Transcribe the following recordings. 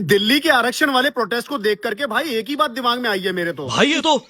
दिल्ली के आरक्षण वाले प्रोटेस्ट को देख करके भाई एक ही बात दिमाग में आई है मेरे तो। भाई ये तो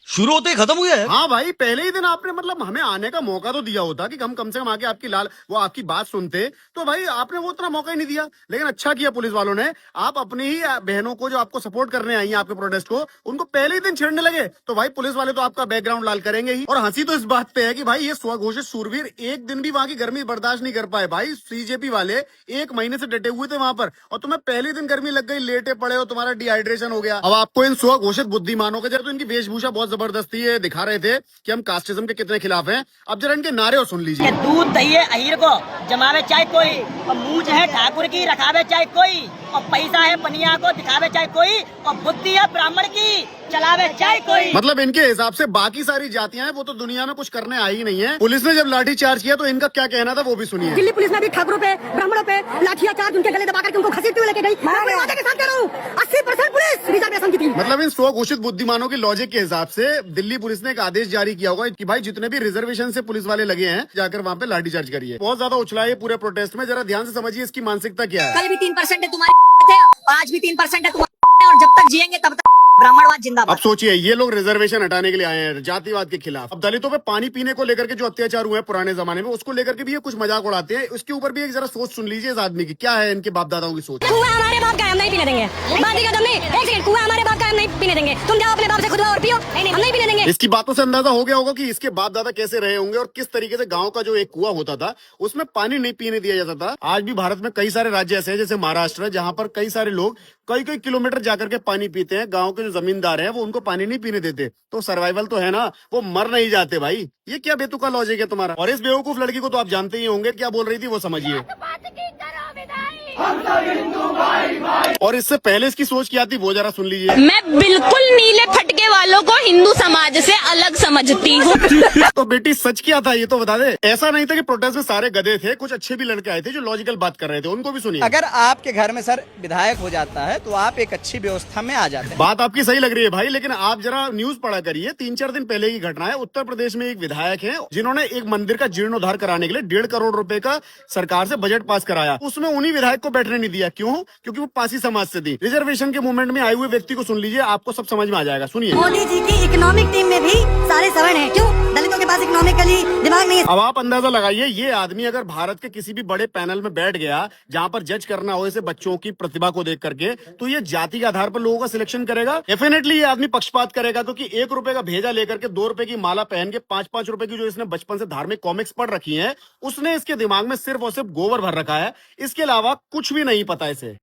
शुरू होते ही खत्म हुआ है। हाँ भाई, पहले ही दिन आपने मतलब हमें आने का मौका तो दिया होता कि हम कम से कम आके आपकी बात सुनते। तो भाई आपने वो इतना मौका ही नहीं दिया। लेकिन अच्छा किया पुलिस वालों ने, आप अपनी ही बहनों को जो आपको सपोर्ट करने आई हैं आपके प्रोटेस्ट को, उनको पहले ही दिन छेड़ने लगे। तो भाई पुलिस वाले तो आपका बैकग्राउंड लाल करेंगे ही। और हंसी तो इस बात पे है कि भाई ये स्वघोषित शूरवीर एक दिन भी वहाँ की गर्मी बर्दाश्त नहीं कर पाए। भाई सीजेपी वाले 1 महीने से डटे हुए थे वहाँ पर, और तुम्हें पहले दिन गर्मी लग गई, लेटे पड़े हो, तुम्हारा डिहाइड्रेशन हो गया। अब आपको इन स्वघोषित बुद्धिमानों के जरा तो इनकी वेशभूषा बहुत जबरदस्ती है, दिखा रहे थे कि हम कास्टिज्म के कितने खिलाफ हैं। अब जरा इनके नारे और सुन लीजिए। दूध दही अहीर को जमावे चाहे कोई, और मूंछ है ठाकुर की रखावे चाहे कोई, और पैसा है पनिया को दिखावे चाहे कोई, और बुद्धि है ब्राह्मण की चलावे चाहे कोई। मतलब इनके हिसाब से बाकी सारी जातियां हैं वो तो दुनिया में कुछ करने आई ही नहीं है। पुलिस ने जब लाठी चार्ज किया तो इनका क्या कहना था वो भी सुनिए। दिल्ली पुलिस ने भी ठाकुरों पे ब्राह्मणों पे लाठियां चार्ज उनके गले दबा करके उनको घसीटते हुए लेके गई। 80% पुलिस रिजर्वेशन की थी। मतलब इन स्वघोषित बुद्धिमानों के लॉजिक के हिसाब से दिल्ली पुलिस ने एक आदेश जारी किया होगा कि भाई जितने भी रिजर्वेशन से पुलिस वाले लगे हैं जाकर वहाँ पे लाठीचार्ज करिए। बहुत ज्यादा उछला है पूरे प्रोटेस्ट में, जरा ध्यान से समझिए इसकी मानसिकता क्या है। कल भी 3% है तुम्हारे थे, आज भी 3% है तुम्हारे, और जब तक जिएंगे तब तक ब्राह्मणवाद जिंदाबाद। अब सोचिए ये लोग रिजर्वेशन हटाने के लिए आए हैं जातिवाद के खिलाफ। अब दलितों पे पानी पीने को लेकर के जो अत्याचार हुए हैं पुराने जमाने में, उसको लेकर के भी ये कुछ मजाक उड़ाते हैं। उसके ऊपर भी एक जरा सोच सुन लीजिए इस आदमी की, क्या है इनके बाप दादाओं की सोच। कुआं हमारे बाप का हम नहीं पीने देंगे। बाती का दम नहीं, एक सेकंड, कुआं हमारे बाप का हम नहीं पीने देंगे। तुम जाओ अपने बाप से खुद और पियो, नहीं हम नहीं पीने देंगे। इसकी बातों से अंदाजा हो गया होगा कि इसके बाप दादा कैसे रहे होंगे और किस तरीके से गांव का जो एक कुआं होता था उसमें पानी नहीं पीने दिया जाता था। आज भी भारत में कई सारे राज्य ऐसे हैं जैसे महाराष्ट्र, जहाँ पर कई सारे लोग कई कई किलोमीटर जाकर के पानी पीते हैं। गाँव के जो जमींदार हैं वो उनको पानी नहीं पीने देते। तो सर्वाइवल तो है ना, वो मर नहीं जाते भाई। ये क्या बेतुका लॉजिक है तुम्हारा। और इस बेवकूफ लड़की को तो आप जानते ही होंगे, क्या बोल रही थी वो समझिए। और इससे पहले इसकी सोच क्या थी वो जरा सुन लीजिए। मैं बिल्कुल नीले फटके वालों को हिंदू समाज से अलग समझती हूँ। तो बेटी सच क्या था ये तो बता दे। ऐसा नहीं था कि प्रोटेस्ट में सारे गधे थे, कुछ अच्छे भी लड़के आए थे जो लॉजिकल बात कर रहे थे, उनको भी सुनिए। अगर आपके घर में सर विधायक हो जाता है तो आप एक अच्छी व्यवस्था में आ जाते हैं। बात आपकी सही लग रही है भाई, लेकिन आप जरा न्यूज पढ़ा करिए। 3-4 दिन पहले की घटना है। उत्तर प्रदेश में एक विधायक है जिन्होंने एक मंदिर का जीर्णोद्धार कराने के लिए 1.5 करोड़ रुपए का सरकार से बजट पास कराया। उसमें उन्हीं विधायक को बैठने नहीं दिया। क्यों? क्योंकि वो पासी समाज से थी। रिजर्वेशन के मूवमेंट में आए हुए व्यक्ति को सुन लीजिए, आपको सब समझ में आ जाएगा। सुनिए। मोदी जी की इकोनॉमिक टीम में भी सारे सवर्ण हैं। क्यों? दलितों के पास इकोनॉमिकली दिमाग नहीं है। अब आप अंदाजा लगाइए, ये आदमी अगर भारत के किसी भी बड़े पैनल में बैठ गया जहाँ पर जज करना हो इसे बच्चों की प्रतिभा को देख करके, तो ये जाति के आधार पर लोगों का सिलेक्शन करेगा। डेफिनेटली ये आदमी पक्षपात करेगा, क्योंकि 1 रुपए का भेजा लेकर के 2 रुपए की माला पहन के 5-5 रुपए की जो इसने बचपन से धार्मिक कॉमिक्स पढ़ रखी है, उसने इसके दिमाग में सिर्फ और सिर्फ गोबर भर रखा है। इसके अलावा कुछ भी नहीं पता इसे।